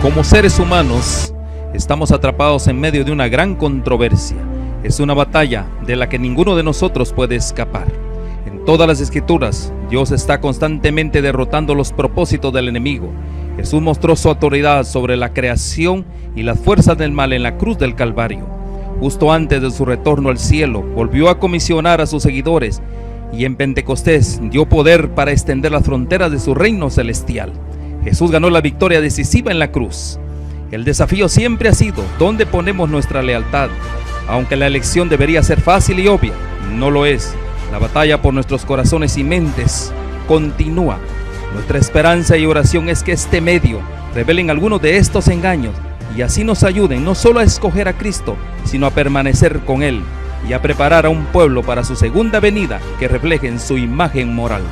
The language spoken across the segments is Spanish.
Como seres humanos, estamos atrapados en medio de una gran controversia. Es una batalla de la que ninguno de nosotros puede escapar. En todas las escrituras, Dios está constantemente derrotando los propósitos del enemigo. Jesús mostró su autoridad sobre la creación y las fuerzas del mal en la cruz del Calvario. Justo antes de su retorno al cielo, volvió a comisionar a sus seguidores y en Pentecostés dio poder para extender las fronteras de su reino celestial. Jesús ganó la victoria decisiva en la cruz. El desafío siempre ha sido ¿dónde ponemos nuestra lealtad? Aunque la elección debería ser fácil y obvia, no lo es. La batalla por nuestros corazones y mentes continúa. Nuestra esperanza y oración es que este medio revelen algunos de estos engaños y así nos ayuden no solo a escoger a Cristo, sino a permanecer con Él y a preparar a un pueblo para su segunda venida que reflejen su imagen moral.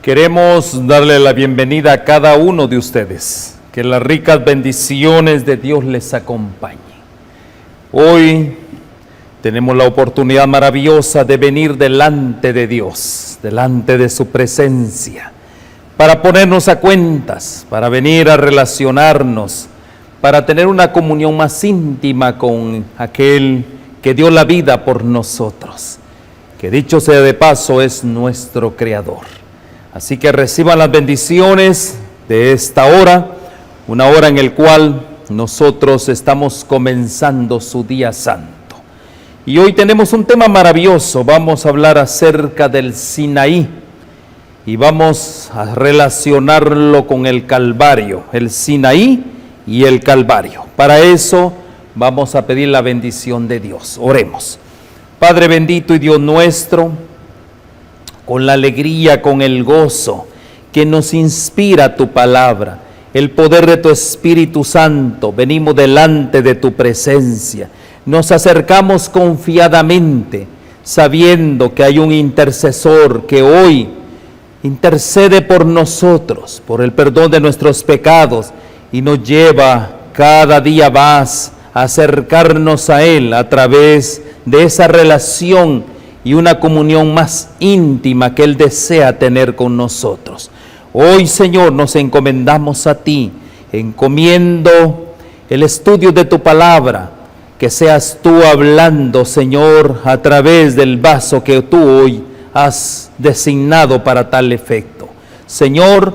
Queremos darle la bienvenida a cada uno de ustedes. Que las ricas bendiciones de Dios les acompañe. Hoy tenemos la oportunidad maravillosa de venir delante de Dios, delante de su presencia, para ponernos a cuentas, para venir a relacionarnos, para tener una comunión más íntima con aquel que dio la vida por nosotros, que dicho sea de paso es nuestro Creador. Así que reciban las bendiciones de esta hora, una hora en la cual nosotros estamos comenzando su día santo. Y hoy tenemos un tema maravilloso, vamos a hablar acerca del Sinaí y vamos a relacionarlo con el Calvario, el Sinaí y el Calvario. Para eso vamos a pedir la bendición de Dios. Oremos. Padre bendito y Dios nuestro, con la alegría, con el gozo que nos inspira tu palabra, el poder de tu Espíritu Santo, venimos delante de tu presencia, nos acercamos confiadamente, sabiendo que hay un intercesor que hoy intercede por nosotros, por el perdón de nuestros pecados, y nos lleva cada día más a acercarnos a Él a través de esa relación y una comunión más íntima que Él desea tener con nosotros. Hoy, Señor, nos encomendamos a ti, encomiendo el estudio de tu palabra, que seas tú hablando, Señor, a través del vaso que tú hoy has designado para tal efecto. Señor,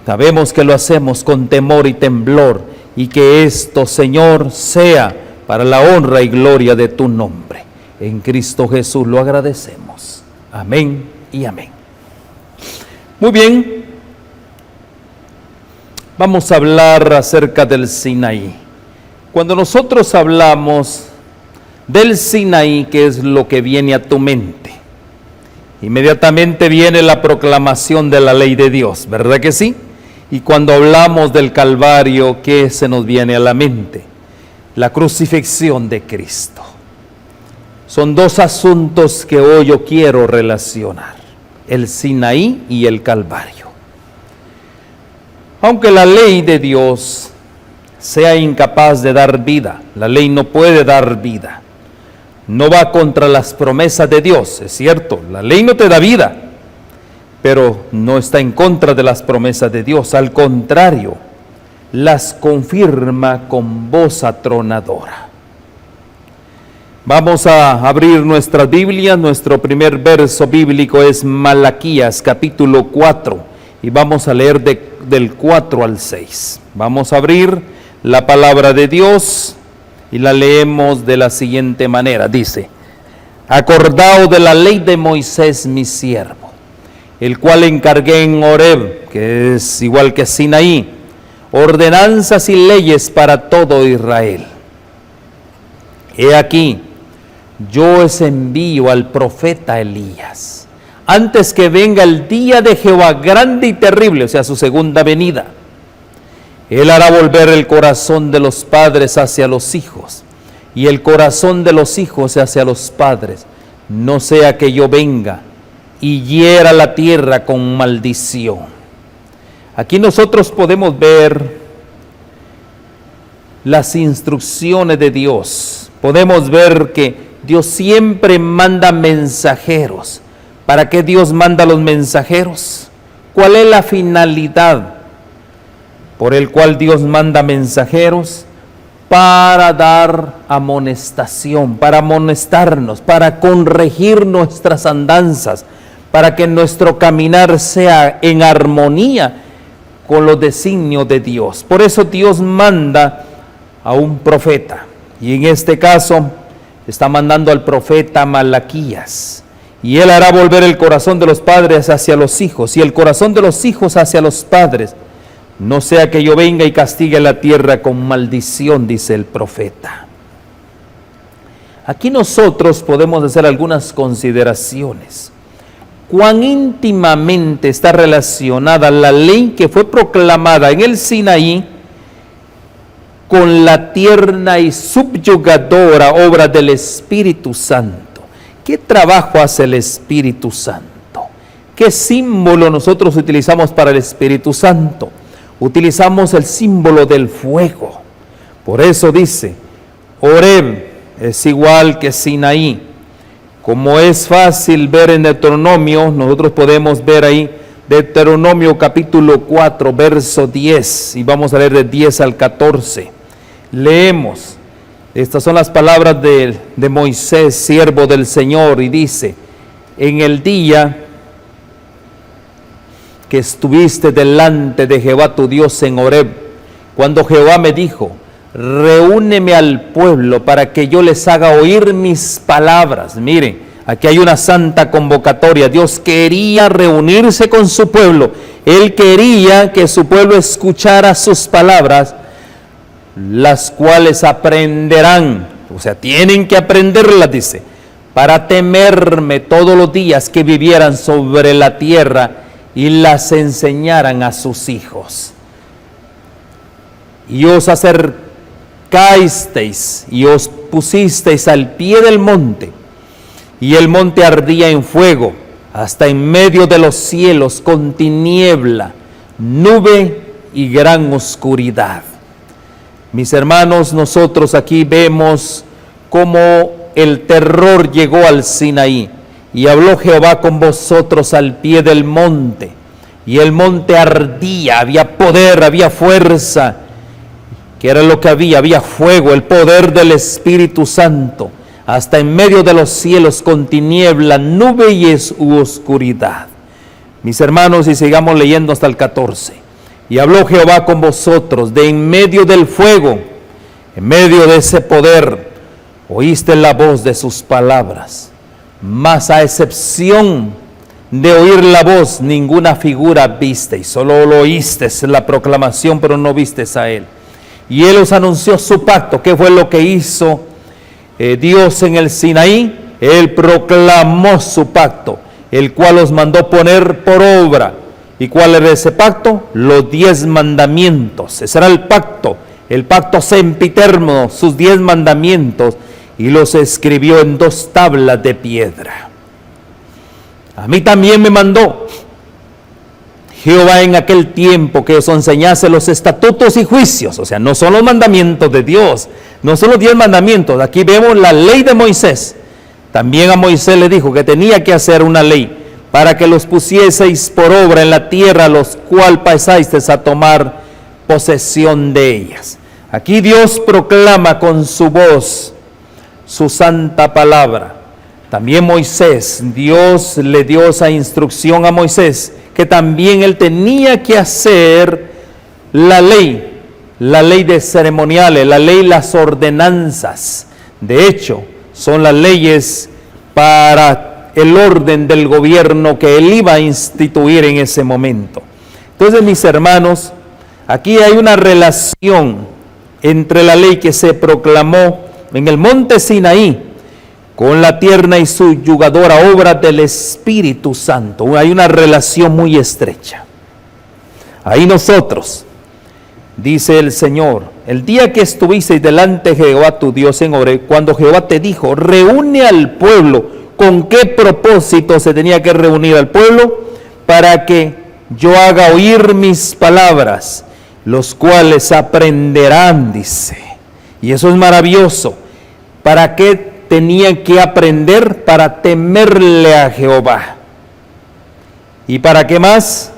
sabemos que lo hacemos con temor y temblor, y que esto, Señor, sea para la honra y gloria de tu nombre. En Cristo Jesús lo agradecemos. Amén y amén. Muy bien, vamos a hablar acerca del Sinaí. Cuando nosotros hablamos del Sinaí, ¿qué es lo que viene a tu mente? Inmediatamente viene la proclamación de la ley de Dios, ¿verdad que sí? Y cuando hablamos del Calvario, ¿qué se nos viene a la mente? La crucifixión de Cristo. Son dos asuntos que hoy yo quiero relacionar, el Sinaí y el Calvario. Aunque la ley de Dios sea incapaz de dar vida, la ley no puede dar vida, no va contra las promesas de Dios, es cierto, la ley no te da vida, pero no está en contra de las promesas de Dios, al contrario, las confirma con voz atronadora. Vamos a abrir nuestras Biblias. Nuestro primer verso bíblico es Malaquías capítulo 4 y vamos a leer del 4 al 6. Vamos a abrir la palabra de Dios y la leemos de la siguiente manera. Dice: acordaos de la ley de Moisés mi siervo, el cual encargué en Horeb, que es igual que Sinaí, ordenanzas y leyes para todo Israel. He aquí, yo os envío al profeta Elías, antes que venga el día de Jehová grande y terrible, o sea, su segunda venida. Él hará volver el corazón de los padres hacia los hijos, y el corazón de los hijos hacia los padres, no sea que yo venga y hiera la tierra con maldición. Aquí nosotros podemos ver las instrucciones de Dios. Podemos ver que Dios siempre manda mensajeros. ¿Para qué Dios manda los mensajeros? ¿Cuál es la finalidad por el cual Dios manda mensajeros? Para dar amonestación, para amonestarnos, para corregir nuestras andanzas, para que nuestro caminar sea en armonía con los designios de Dios. Por eso Dios manda a un profeta, y en este caso está mandando al profeta Malaquías, y él hará volver el corazón de los padres hacia los hijos, y el corazón de los hijos hacia los padres, no sea que yo venga y castigue la tierra con maldición, dice el profeta. Aquí nosotros podemos hacer algunas consideraciones. ¿Cuán íntimamente está relacionada la ley que fue proclamada en el Sinaí con la tierna y subyugadora obra del Espíritu Santo? ¿Qué trabajo hace el Espíritu Santo? ¿Qué símbolo nosotros utilizamos para el Espíritu Santo? Utilizamos el símbolo del fuego. Por eso dice, Horeb es igual que Sinaí. Como es fácil ver en Deuteronomio, nosotros podemos ver ahí Deuteronomio capítulo 4, verso 10, y vamos a leer de 10 al 14. Leemos, estas son las palabras de Moisés, siervo del Señor, y dice, en el día que estuviste delante de Jehová tu Dios en Horeb, cuando Jehová me dijo, reúneme al pueblo para que yo les haga oír mis palabras. Miren, aquí hay una santa convocatoria. Dios quería reunirse con su pueblo. Él quería que su pueblo escuchara sus palabras, las cuales aprenderán, o sea, tienen que aprenderlas, dice, para temerme todos los días que vivieran sobre la tierra y las enseñaran a sus hijos. Y os acercasteis y os pusisteis al pie del monte, y el monte ardía en fuego, hasta en medio de los cielos, con tiniebla, nube y gran oscuridad. Mis hermanos, nosotros aquí vemos cómo el terror llegó al Sinaí. Y habló Jehová con vosotros al pie del monte, y el monte ardía, había poder, había fuerza. ¿Qué era lo que había fuego, el poder del Espíritu Santo, hasta en medio de los cielos con tiniebla, nube y oscuridad. Mis hermanos, y sigamos leyendo hasta el 14. Y habló Jehová con vosotros de en medio del fuego, en medio de ese poder, oíste la voz de sus palabras. Mas a excepción de oír la voz, ninguna figura visteis, solo lo oísteis, la proclamación, pero no visteis a él. Y él os anunció su pacto. ¿Qué fue lo que hizo Dios en el Sinaí? Él proclamó su pacto, el cual os mandó poner por obra. ¿Y cuál era ese pacto? Los 10 mandamientos. Ese era el pacto sempiterno, sus 10 mandamientos. Y los escribió en 2 tablas de piedra. A mí también me mandó Jehová en aquel tiempo que os enseñase los estatutos y juicios. O sea, no son los mandamientos de Dios, no son los 10 mandamientos. Aquí vemos la ley de Moisés. También a Moisés le dijo que tenía que hacer una ley para que los pusieseis por obra en la tierra, los cual pasasteis a tomar posesión de ellas. Aquí Dios proclama con su voz su santa palabra. También Moisés, Dios le dio esa instrucción a Moisés, que también él tenía que hacer la ley de ceremoniales, la ley, las ordenanzas. De hecho, son las leyes para el orden del gobierno que él iba a instituir en ese momento. Entonces, mis hermanos, aquí hay una relación entre la ley que se proclamó en el monte Sinaí con la tierna y subyugadora obra del Espíritu Santo. Hay una relación muy estrecha. Ahí nosotros, dice el Señor, el día que estuvisteis delante de Jehová tu Dios en Horeb, cuando Jehová te dijo, reúne al pueblo. ¿Con qué propósito se tenía que reunir al pueblo? Para que yo haga oír mis palabras, los cuales aprenderán, dice. Y eso es maravilloso. ¿Para qué tenían que aprender para temerle a Jehová. ¿Y para qué más?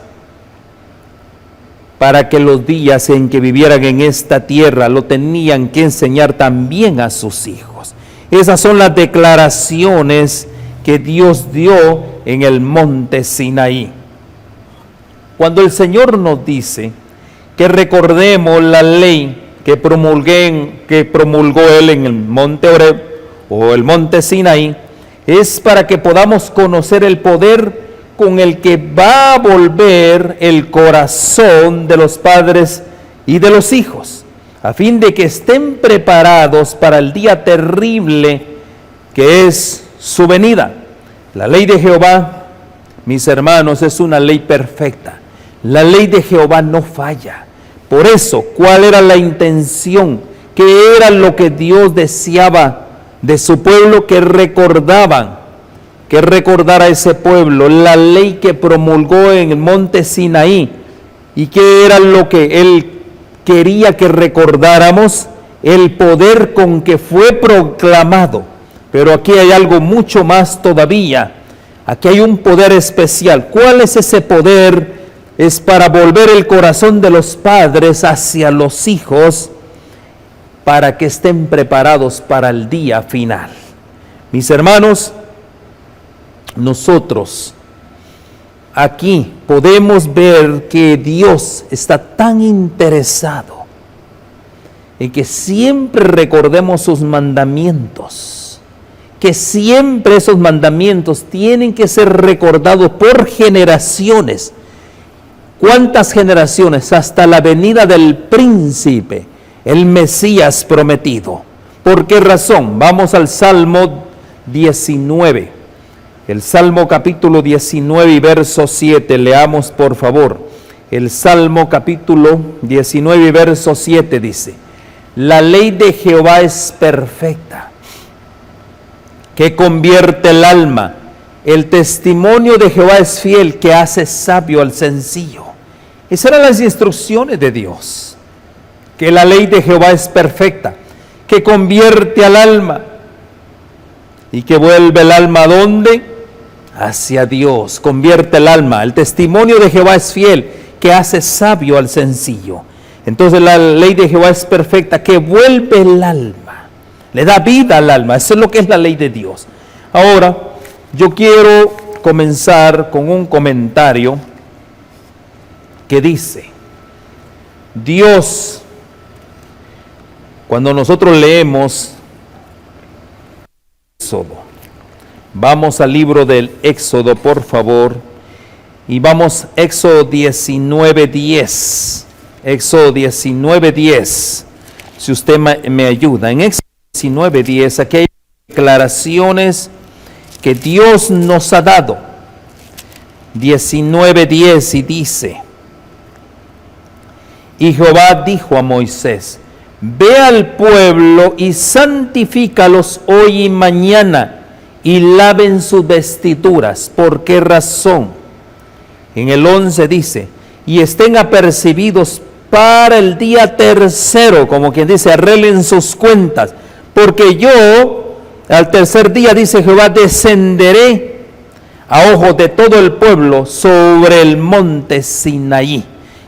Para que los días en que vivieran en esta tierra lo tenían que enseñar también a sus hijos. Esas son las declaraciones que Dios dio en el monte Sinaí. Cuando el Señor nos dice que recordemos la ley que promulgó Él en el monte Horeb o el monte Sinaí, es para que podamos conocer el poder con el que va a volver el corazón de los padres y de los hijos, a fin de que estén preparados para el día terrible que es su venida. La ley de Jehová, mis hermanos, es una ley perfecta. La ley de Jehová no falla. Por eso, ¿cuál era la intención? ¿Qué era lo que Dios deseaba de su pueblo? Que recordara a ese pueblo la ley que promulgó en el monte Sinaí. ¿Y qué era lo que Él quería que recordáramos? El poder con que fue proclamado. Pero aquí hay algo mucho más todavía. Aquí hay un poder especial. ¿Cuál es ese poder? Es para volver el corazón de los padres hacia los hijos, para que estén preparados para el día final. Mis hermanos, nosotros aquí podemos ver que Dios está tan interesado en que siempre recordemos sus mandamientos, que siempre esos mandamientos tienen que ser recordados por generaciones. ¿Cuántas generaciones? Hasta la venida del príncipe, el Mesías prometido. ¿Por qué razón? Vamos al Salmo 19. El Salmo capítulo 19 y verso 7. Leamos por favor. El Salmo capítulo 19 y verso 7 dice: la ley de Jehová es perfecta, que convierte el alma. El testimonio de Jehová es fiel, que hace sabio al sencillo. Esas eran las instrucciones de Dios, que la ley de Jehová es perfecta, que convierte al alma y que vuelve el alma ¿a dónde? Hacia Dios, convierte el alma. El testimonio de Jehová es fiel, que hace sabio al sencillo. Entonces la ley de Jehová es perfecta, que vuelve el alma, le da vida al alma. Eso es lo que es la ley de Dios. Ahora, yo quiero comenzar con un comentario que dice: Dios, cuando nosotros leemos Éxodo, vamos al libro del Éxodo, por favor, y vamos Éxodo 19:10. Éxodo 19:10. Si usted me ayuda, en Éxodo 19:10, aquí hay declaraciones que Dios nos ha dado. 19:10 y dice: y Jehová dijo a Moisés: ve al pueblo y santifícalos hoy y mañana, y laven sus vestiduras. ¿Por qué razón? En el 11 dice: y estén apercibidos para el día tercero, como quien dice, arreglen sus cuentas, porque yo al tercer día, dice Jehová, descenderé a ojos de todo el pueblo sobre el monte Sinaí.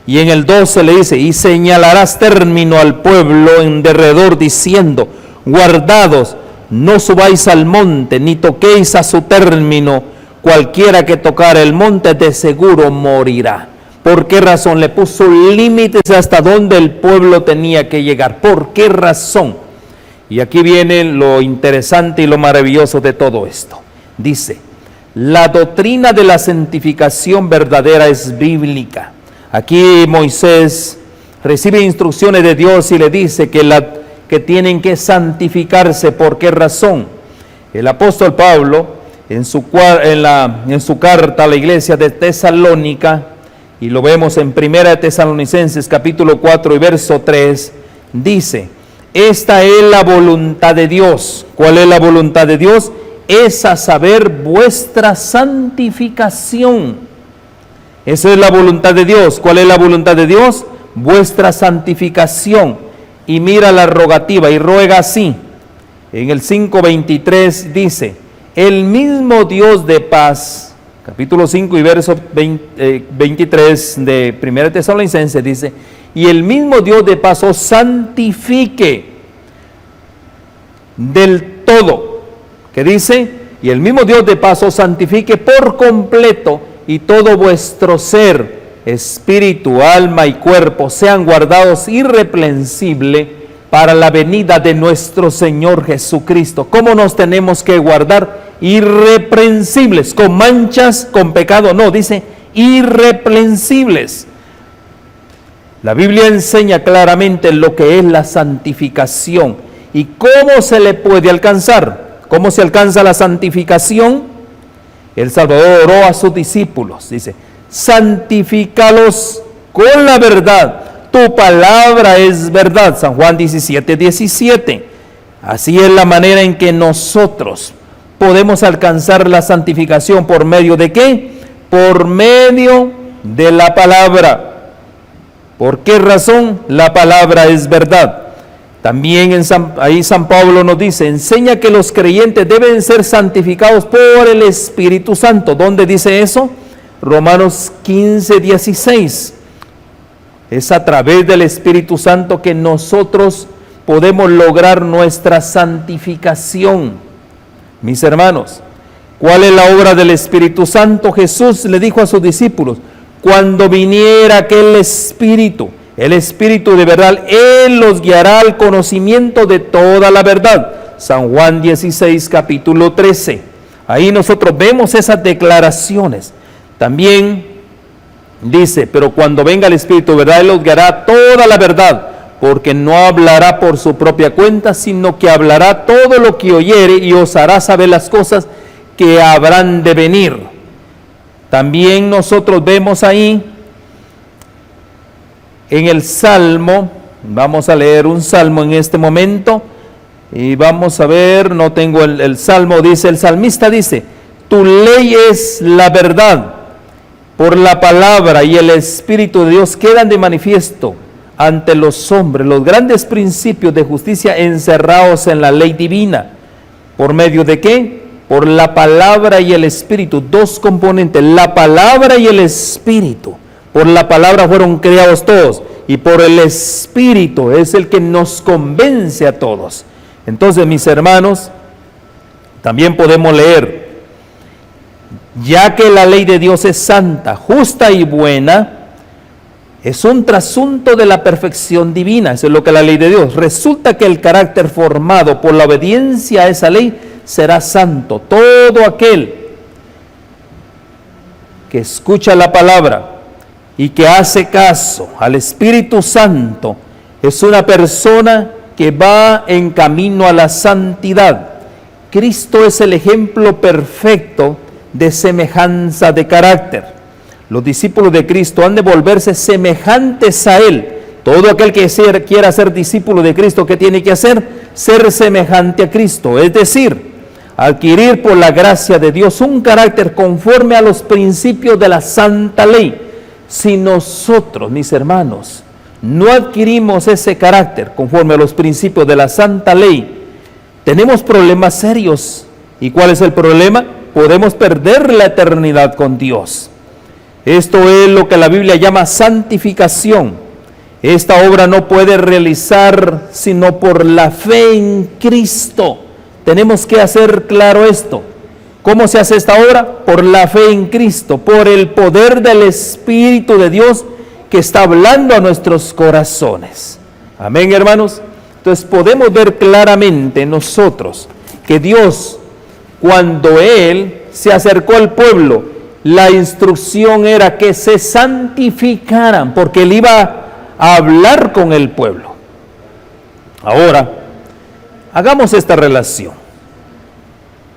Y en el 12 le dice: y señalarás término al pueblo en derredor, diciendo: guardados, no subáis al monte, ni toquéis a su término, cualquiera que tocare el monte de seguro morirá. ¿Por qué razón? Le puso límites hasta donde el pueblo tenía que llegar. ¿Por qué razón? Y aquí viene lo interesante y lo maravilloso de todo esto. Dice: la doctrina de la santificación verdadera es bíblica. Aquí Moisés recibe instrucciones de Dios y le dice que tienen que santificarse. ¿Por qué razón? El apóstol Pablo, en su carta a la iglesia de Tesalónica, y lo vemos en 1 Tesalonicenses capítulo 4 y verso 3, dice: esta es la voluntad de Dios. ¿Cuál es la voluntad de Dios? Es a saber, vuestra santificación. Esa es la voluntad de Dios. ¿Cuál es la voluntad de Dios? Vuestra santificación. Y mira la rogativa, y ruega así: en el 5:23 dice, el mismo Dios de paz, capítulo 5 y verso 23 de 1 Tesalonicenses dice, y el mismo Dios de paz os santifique del todo, que dice, y el mismo Dios de paz os santifique por completo, y todo vuestro ser, espíritu, alma y cuerpo sean guardados irreprensible para la venida de nuestro Señor Jesucristo. ¿Cómo nos tenemos que guardar? Irreprensibles, con manchas, con pecado, no, dice irreprensibles. La Biblia enseña claramente lo que es la santificación y cómo se le puede alcanzar. ¿Cómo se alcanza la santificación? El Salvador oró a sus discípulos, dice, santifícalos con la verdad, tu palabra es verdad, San Juan 17:17. Así es la manera en que nosotros podemos alcanzar la santificación. ¿Por medio de qué? Por medio de la palabra. ¿Por qué razón? La palabra es verdad. También ahí San Pablo nos dice, enseña que los creyentes deben ser santificados por el Espíritu Santo. ¿Dónde dice eso? Romanos 15:16. Es a través del Espíritu Santo que nosotros podemos lograr nuestra santificación. Mis hermanos, ¿cuál es la obra del Espíritu Santo? Jesús le dijo a sus discípulos, cuando viniera aquel Espíritu, el Espíritu de verdad, Él los guiará al conocimiento de toda la verdad. San Juan 16, capítulo 13. Ahí nosotros vemos esas declaraciones. También dice, pero cuando venga el Espíritu de verdad, Él los guiará a toda la verdad, porque no hablará por su propia cuenta, sino que hablará todo lo que oyere y os hará saber las cosas que habrán de venir. También nosotros vemos ahí en el Salmo, vamos a leer un Salmo en este momento, y vamos a ver, no tengo el Salmo, dice, el salmista dice, tu ley es la verdad, por la palabra y el Espíritu de Dios quedan de manifiesto ante los hombres los grandes principios de justicia encerrados en la ley divina. ¿Por medio de qué? Por la palabra y el Espíritu, dos componentes, la palabra y el Espíritu. Por la palabra fueron creados todos y por el Espíritu es el que nos convence a todos. Entonces, mis hermanos, también podemos leer, ya que la ley de Dios es santa, justa y buena, es un trasunto de la perfección divina. Eso es lo que es la ley de Dios. Resulta que el carácter formado por la obediencia a esa ley será santo. Todo aquel que escucha la palabra y que hace caso al Espíritu Santo es una persona que va en camino a la santidad. Cristo es el ejemplo perfecto de semejanza de carácter. Los discípulos de Cristo han de volverse semejantes a Él. Todo aquel que quiera ser discípulo de Cristo, ¿qué tiene que hacer? Ser semejante a Cristo, es decir, adquirir por la gracia de Dios un carácter conforme a los principios de la santa ley. Si nosotros, mis hermanos, no adquirimos ese carácter conforme a los principios de la santa ley, tenemos problemas serios. ¿Y cuál es el problema? Podemos perder la eternidad con Dios. Esto es lo que la Biblia llama santificación. Esta obra no puede realizar sino por la fe en Cristo. Tenemos que hacer claro esto. ¿Cómo se hace esta obra? Por la fe en Cristo, por el poder del Espíritu de Dios que está hablando a nuestros corazones. Amén, hermanos. Entonces podemos ver claramente nosotros que Dios, cuando Él se acercó al pueblo, la instrucción era que se santificaran, porque Él iba a hablar con el pueblo. Ahora, hagamos esta relación.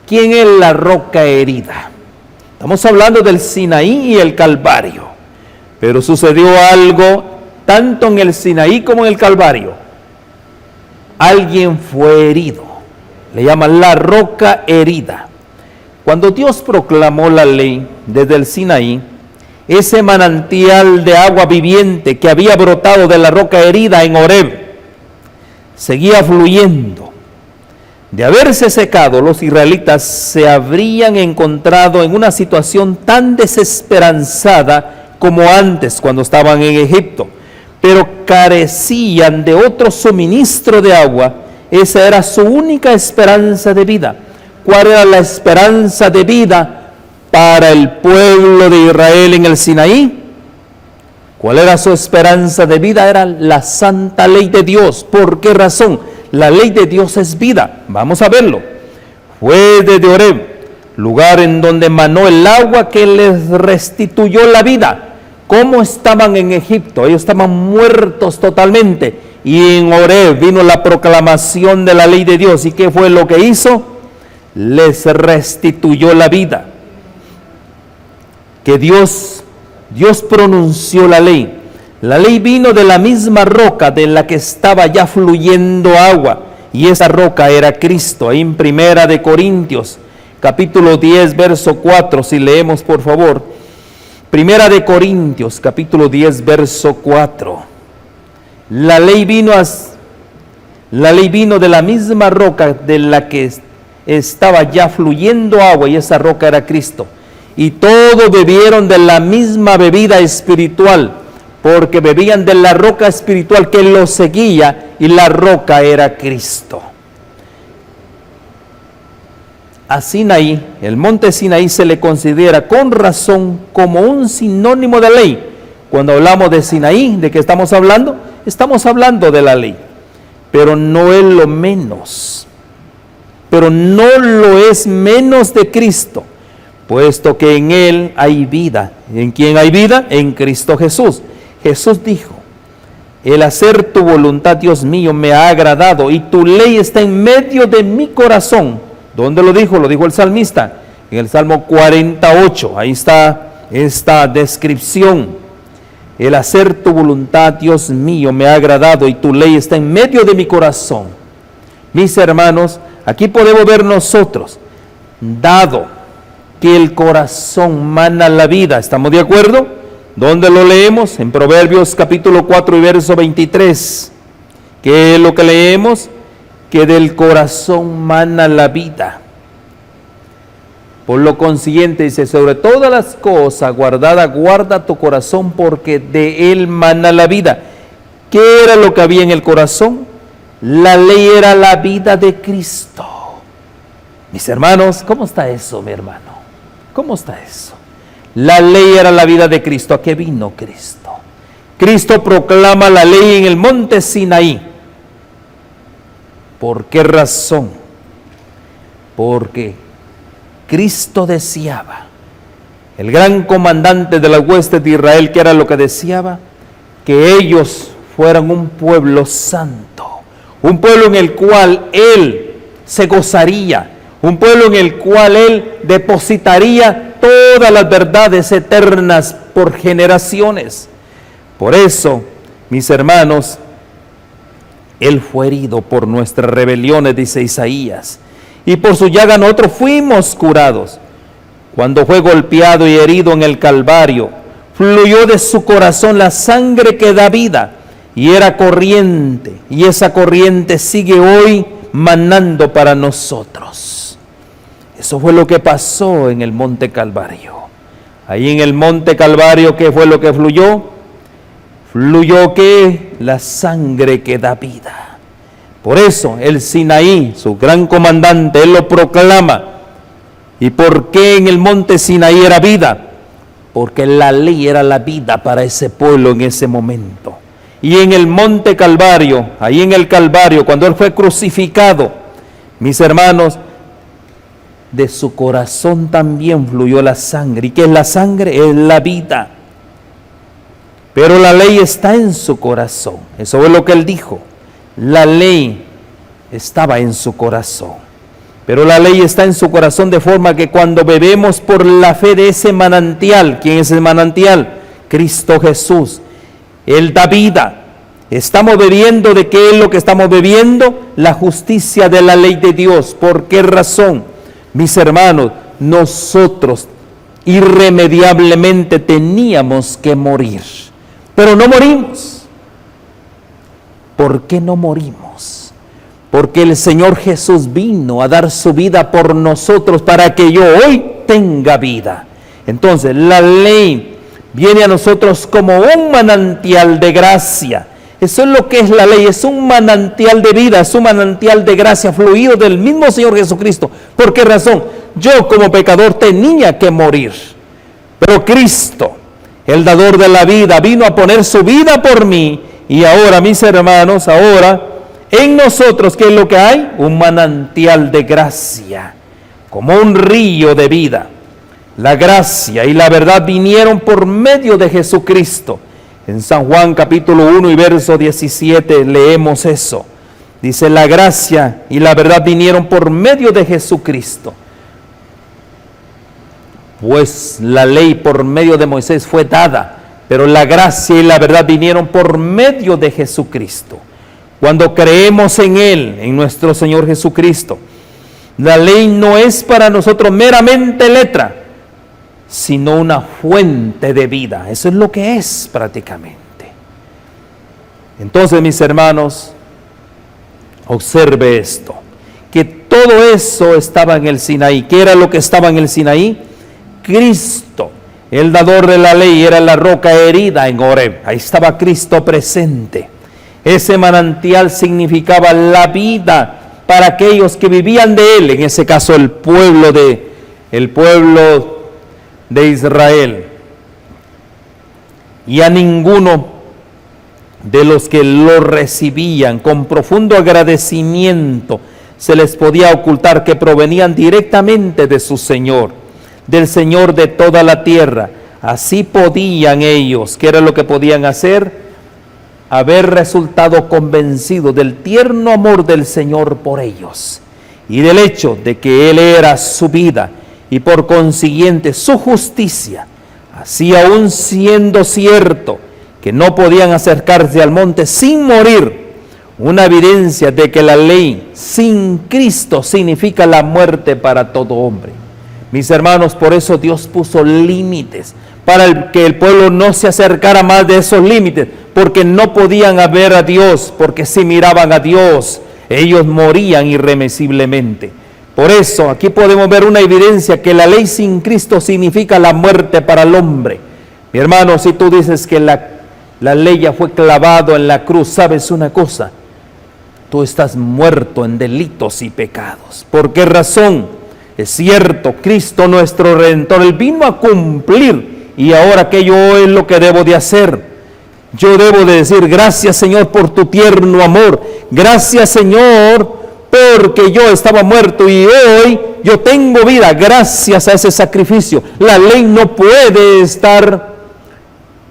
¿Quién es la roca herida? Estamos hablando del Sinaí y el Calvario, pero sucedió algo tanto en el Sinaí como en el Calvario. Alguien fue herido, le llaman la roca herida. Cuando Dios proclamó la ley desde el Sinaí, ese manantial de agua viviente que había brotado de la roca herida en Horeb seguía fluyendo. De haberse secado, los israelitas se habrían encontrado en una situación tan desesperanzada como antes cuando estaban en Egipto, pero carecían de otro suministro de agua. Esa era su única esperanza de vida. ¿Cuál era la esperanza de vida para el pueblo de Israel en el Sinaí? ¿Cuál era su esperanza de vida? Era la santa ley de Dios. ¿Por qué razón? La ley de Dios es vida. Vamos a verlo. Fue desde Horeb, lugar en donde manó el agua que les restituyó la vida. ¿Cómo estaban en Egipto? Ellos estaban muertos totalmente. Y en Horeb vino la proclamación de la ley de Dios. ¿Y qué fue lo que hizo? Les restituyó la vida. Que Dios pronunció la ley. La ley vino de la misma roca de la que estaba ya fluyendo agua, y esa roca era Cristo. Ahí en Primera de Corintios, capítulo 10, verso 4, si leemos por favor. Primera de Corintios, capítulo 10, verso 4. La ley vino de la misma roca de la que estaba ya fluyendo agua, y esa roca era Cristo. Y todos bebieron de la misma bebida espiritual, porque bebían de la roca espiritual que los seguía, y la roca era Cristo. A Sinaí, el monte Sinaí se le considera con razón como un sinónimo de ley. Cuando hablamos de Sinaí, ¿de qué estamos hablando? Estamos hablando de la ley, pero no es lo menos, pero no lo es menos de Cristo, puesto que en Él hay vida. ¿En quién hay vida? En Cristo Jesús. Jesús dijo: el hacer tu voluntad, Dios mío, me ha agradado, y tu ley está en medio de mi corazón. ¿Dónde lo dijo? Lo dijo el salmista, en el Salmo 48. Ahí está esta descripción. El hacer tu voluntad, Dios mío, me ha agradado, y tu ley está en medio de mi corazón. Mis hermanos, aquí podemos ver nosotros, dado que el corazón mana la vida. ¿Estamos de acuerdo? ¿Dónde lo leemos? En Proverbios capítulo 4 y verso 23. ¿Qué es lo que leemos? Que del corazón mana la vida. Por lo consiguiente, dice, sobre todas las cosas guarda tu corazón, porque de él mana la vida. ¿Qué era lo que había en el corazón? La ley era la vida de Cristo. Mis hermanos, ¿cómo está eso, mi hermano? ¿Cómo está eso? La ley era la vida de Cristo. ¿A qué vino Cristo? Cristo proclama la ley en el monte Sinaí. ¿Por qué razón? Porque Cristo deseaba, el gran comandante de las huestes de Israel, que era lo que deseaba, que ellos fueran un pueblo santo, un pueblo en el cual Él se gozaría, un pueblo en el cual Él depositaría todas las verdades eternas por generaciones. Por eso, mis hermanos, Él fue herido por nuestras rebeliones, dice Isaías, y por su llaga nosotros fuimos curados. Cuando fue golpeado y herido en el Calvario, fluyó de su corazón la sangre que da vida, y era corriente, y esa corriente sigue hoy manando para nosotros. Eso fue lo que pasó en el monte Calvario. Ahí en el monte Calvario, ¿qué fue lo que fluyó? Fluyó ¿qué? La sangre que da vida. Por eso el Sinaí, su gran comandante, él lo proclama. ¿Y por qué en el monte Sinaí era vida? Porque la ley era la vida para ese pueblo en ese momento. Y en el monte Calvario, ahí en el Calvario, cuando él fue crucificado, mis hermanos, de su corazón también fluyó la sangre. ¿Y qué es la sangre? Es la vida. Pero la ley está en su corazón. Eso es lo que él dijo. La ley estaba en su corazón. Pero la ley está en su corazón de forma que cuando bebemos por la fe de ese manantial, ¿quién es el manantial? Cristo Jesús. Él da vida. Estamos bebiendo, ¿de qué es lo que estamos bebiendo? La justicia de la ley de Dios. ¿Por qué razón? Mis hermanos, nosotros irremediablemente teníamos que morir, pero no morimos. ¿Por qué no morimos? porque el Señor Jesús vino a dar su vida por nosotros para que yo hoy tenga vida. Entonces, la ley viene a nosotros como un manantial de gracia. Eso es lo que es la ley, es un manantial de vida, es un manantial de gracia fluido del mismo Señor Jesucristo. ¿Por qué razón? Yo como pecador tenía que morir, pero Cristo, el dador de la vida, vino a poner su vida por mí. Y ahora, mis hermanos, ahora en nosotros, ¿qué es lo que hay? Un manantial de gracia, como un río de vida. La gracia y la verdad vinieron por medio de Jesucristo. En San Juan capítulo 1 y verso 17 leemos eso. Dice, la gracia y la verdad vinieron por medio de Jesucristo. Pues la ley por medio de Moisés fue dada, pero la gracia y la verdad vinieron por medio de Jesucristo. Cuando creemos en Él, en nuestro Señor Jesucristo, la ley no es para nosotros meramente letra, sino una fuente de vida. Eso es lo que es prácticamente. Entonces, mis hermanos, observe esto, que todo eso estaba en el Sinaí. ¿Qué era lo que estaba en el Sinaí? Cristo, el dador de la ley, era la roca herida en Horeb. Ahí estaba Cristo presente. Ese manantial significaba la vida para aquellos que vivían de Él, en ese caso el pueblo de Israel. Y a ninguno de los que lo recibían con profundo agradecimiento se les podía ocultar que provenían directamente de su Señor, del Señor de toda la tierra. Así podían ellos, ¿qué era lo que podían hacer? Haber resultado convencidos del tierno amor del Señor por ellos y del hecho de que Él era su vida y por consiguiente su justicia. Así, aún siendo cierto que no podían acercarse al monte sin morir, una evidencia de que la ley sin Cristo significa la muerte para todo hombre. Mis hermanos, por eso Dios puso límites para que el pueblo no se acercara más de esos límites, porque no podían ver a Dios, porque si miraban a Dios, ellos morían irremisiblemente. Por eso aquí podemos ver una evidencia que la ley sin Cristo significa la muerte para el hombre. Mi hermano, si tú dices que la ley ya fue clavado en la cruz, ¿sabes una cosa? Tú estás muerto en delitos y pecados. ¿Por qué razón? Es cierto, Cristo nuestro Redentor, Él vino a cumplir. Y ahora, ¿qué yo es lo que debo de hacer? Yo debo de decir, gracias Señor por tu tierno amor. Gracias Señor porque yo estaba muerto y hoy yo tengo vida gracias a ese sacrificio. La ley no puede estar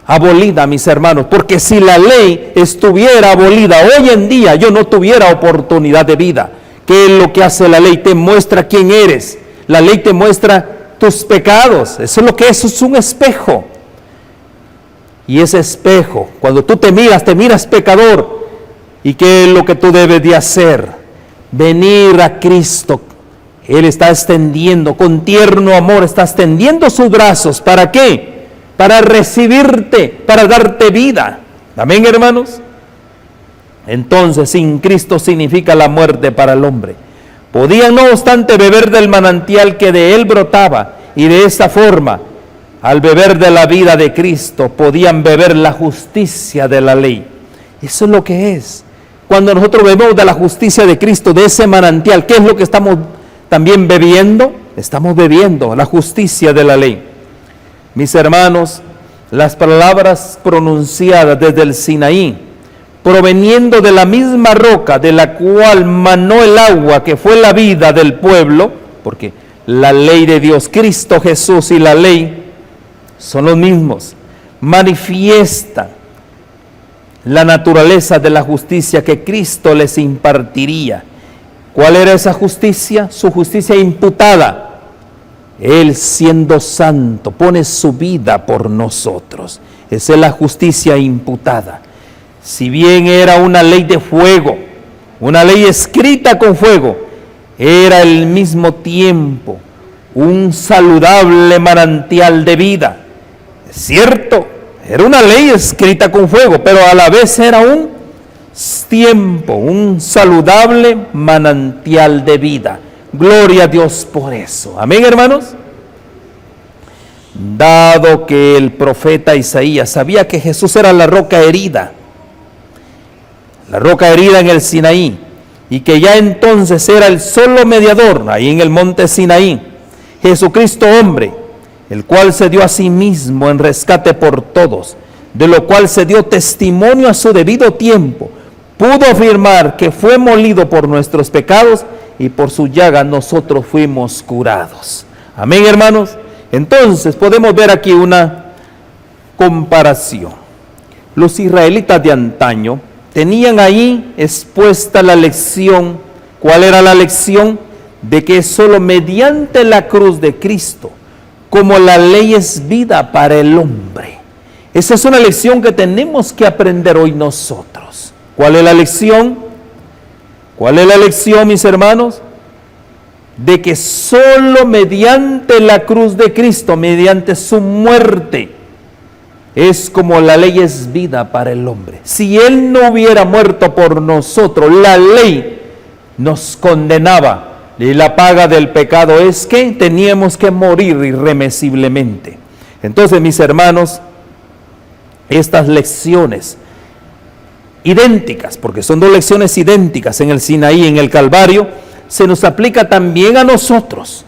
abolida, mis hermanos, porque si la ley estuviera abolida hoy en día, yo no tuviera oportunidad de vida. ¿Qué es lo que hace la ley? Te muestra quién eres. La ley te muestra tus pecados. Eso es lo que es un espejo. Y ese espejo, cuando tú te miras pecador. ¿Y qué es lo que tú debes de hacer? Venir a Cristo. Él está extendiendo, con tierno amor, está extendiendo sus brazos. ¿Para qué? Para recibirte, para darte vida. Amén, hermanos. Entonces, sin Cristo significa la muerte para el hombre. Podían, no obstante, beber del manantial que de Él brotaba, y de esta forma, al beber de la vida de Cristo, podían beber la justicia de la ley. Eso es lo que es. Cuando nosotros bebemos de la justicia de Cristo, de ese manantial, ¿qué es lo que estamos también bebiendo? Estamos bebiendo la justicia de la ley. Mis hermanos, las palabras pronunciadas desde el Sinaí, proveniendo de la misma roca de la cual manó el agua, que fue la vida del pueblo, porque la ley de Dios, Cristo Jesús y la ley son los mismos, manifiestan la naturaleza de la justicia que Cristo les impartiría. ¿Cuál era esa justicia? Su justicia imputada. Él, siendo santo, pone su vida por nosotros. Esa es la justicia imputada. Si bien era una ley de fuego, una ley escrita con fuego, era al mismo tiempo un saludable manantial de vida. Es cierto, era una ley escrita con fuego, pero a la vez era un tiempo, un saludable manantial de vida. Gloria a Dios por eso. Amén, hermanos. Dado que el profeta Isaías sabía que Jesús era la roca herida en el Sinaí, y que ya entonces era el solo mediador ahí en el monte Sinaí, Jesucristo hombre, el cual se dio a sí mismo en rescate por todos, de lo cual se dio testimonio a su debido tiempo, pudo afirmar que fue molido por nuestros pecados y por su llaga nosotros fuimos curados. Amén, hermanos. Entonces podemos ver aquí una comparación. Los israelitas de antaño tenían ahí expuesta la lección. ¿Cuál era la lección? De que solo mediante la cruz de Cristo, como la ley es vida para el hombre. Esa es una lección que tenemos que aprender hoy nosotros. ¿Cuál es la lección? ¿Cuál es la lección, mis hermanos? De que solo mediante la cruz de Cristo, mediante su muerte, es como la ley es vida para el hombre. Si Él no hubiera muerto por nosotros, la ley nos condenaba. Y la paga del pecado es que teníamos que morir irremisiblemente. Entonces, mis hermanos, estas lecciones idénticas, porque son dos lecciones idénticas en el Sinaí y en el Calvario, se nos aplica también a nosotros,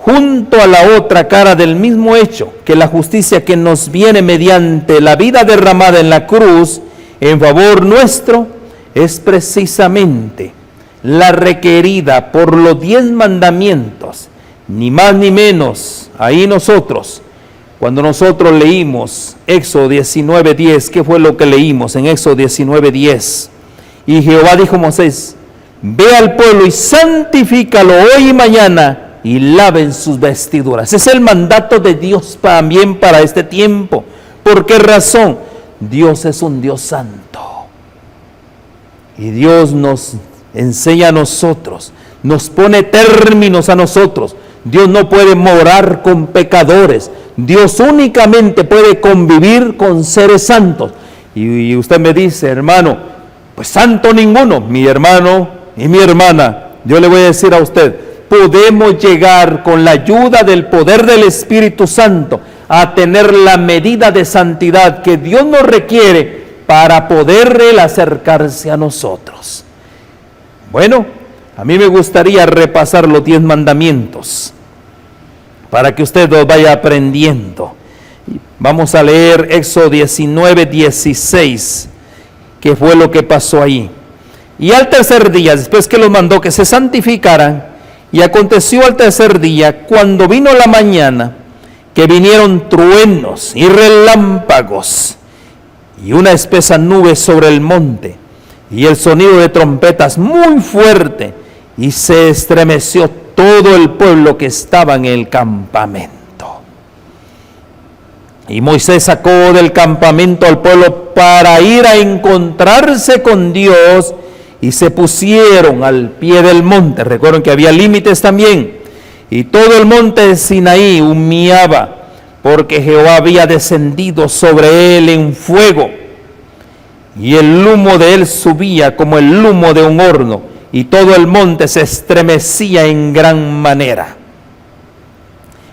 junto a la otra cara del mismo hecho, que la justicia que nos viene mediante la vida derramada en la cruz en favor nuestro, es precisamente la requerida por los 10 mandamientos, ni más ni menos. Ahí nosotros, cuando nosotros leímos Éxodo 19:10, ¿qué fue lo que leímos en Éxodo 19:10? Y Jehová dijo a Moisés: ve al pueblo y santifícalo hoy y mañana, y laven sus vestiduras. Ese es el mandato de Dios también para este tiempo. ¿Por qué razón? Dios es un Dios santo. Y Dios nos enseña a nosotros, nos pone términos a nosotros. Dios no puede morar con pecadores. Dios únicamente puede convivir con seres santos. Y usted me dice, hermano, pues santo ninguno. Mi hermano y mi hermana, yo le voy a decir a usted, podemos llegar con la ayuda del poder del Espíritu Santo a tener la medida de santidad que Dios nos requiere para poder Él acercarse a nosotros. Bueno, a mí me gustaría repasar los 10 mandamientos para que usted los vaya aprendiendo. Vamos a leer Éxodo 19:16, que fue lo que pasó ahí. Y al tercer día, después que los mandó que se santificaran, y aconteció al tercer día, cuando vino la mañana, que vinieron truenos y relámpagos, y una espesa nube sobre el monte, y el sonido de trompetas muy fuerte, y se estremeció todo el pueblo que estaba en el campamento. Y Moisés sacó del campamento al pueblo para ir a encontrarse con Dios, y se pusieron al pie del monte. Recuerden que había límites también. Y todo el monte de Sinaí humeaba, porque Jehová había descendido sobre él en fuego, y el humo de él subía como el humo de un horno, y todo el monte se estremecía en gran manera.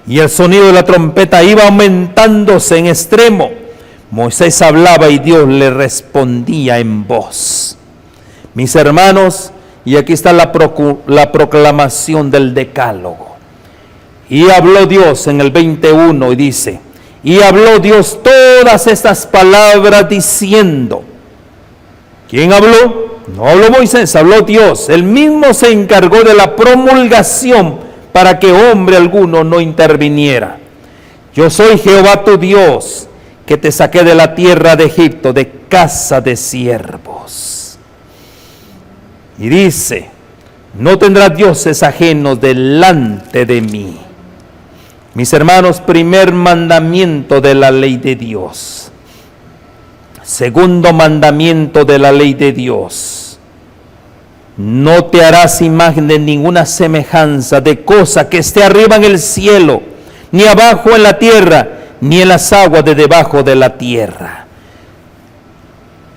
Y el sonido de la trompeta iba aumentándose en extremo. Moisés hablaba y Dios le respondía en voz. Mis hermanos, y aquí está la proclamación del decálogo. Y habló Dios en el 21 y dice: y habló Dios todas estas palabras diciendo. ¿Quién habló? No habló Moisés, habló Dios. Él mismo se encargó de la promulgación para que hombre alguno no interviniera. Yo soy Jehová tu Dios, que te saqué de la tierra de Egipto, de casa de siervos. Y dice: no tendrás dioses ajenos delante de mí. Mis hermanos, primer mandamiento de la ley de Dios. Segundo mandamiento de la ley de Dios: no te harás imagen de ninguna semejanza de cosa que esté arriba en el cielo, ni abajo en la tierra, ni en las aguas de debajo de la tierra.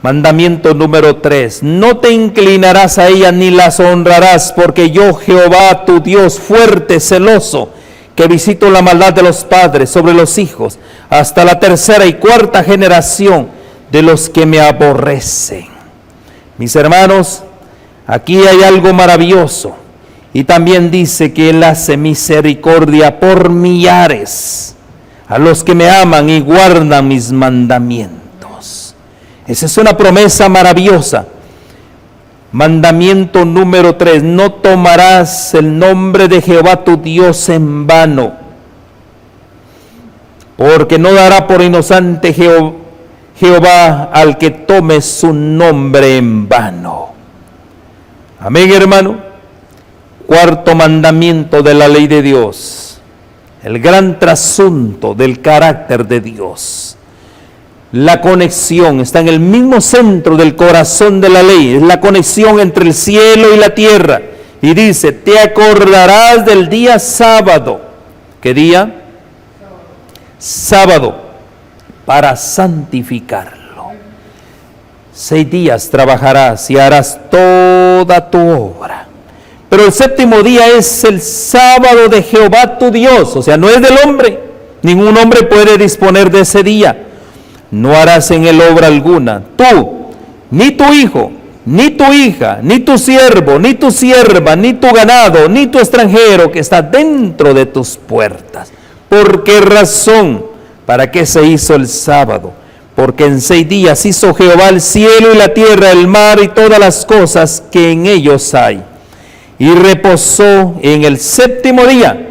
Mandamiento número 3. No te inclinarás a ellas ni las honrarás, porque yo, Jehová, tu Dios, fuerte, celoso, que visito la maldad de los padres sobre los hijos, hasta la tercera y cuarta generación de los que me aborrecen. Mis hermanos, aquí hay algo maravilloso. Y también dice que Él hace misericordia por millares a los que me aman y guardan mis mandamientos. Esa es una promesa maravillosa. Mandamiento número 3. No tomarás el nombre de Jehová tu Dios en vano, porque no dará por inocente Jehová al que tome su nombre en vano. Amén, hermano. Cuarto mandamiento de la ley de Dios. El gran trasunto del carácter de Dios. La conexión está en el mismo centro del corazón de la ley. Es la conexión entre el cielo y la tierra. Y dice, te acordarás del día sábado. ¿Qué día? Sábado. Para santificarlo. 6 días trabajarás y harás toda tu obra. Pero el séptimo día es el sábado de Jehová tu Dios. O sea, no es del hombre. Ningún hombre puede disponer de ese día. No harás en él obra alguna. Tú, ni tu hijo, ni tu hija, ni tu siervo, ni tu sierva, ni tu ganado, ni tu extranjero que está dentro de tus puertas. ¿Por qué razón? ¿Para qué se hizo el sábado? Porque en 6 días hizo Jehová el cielo y la tierra, el mar y todas las cosas que en ellos hay. Y reposó en el séptimo día,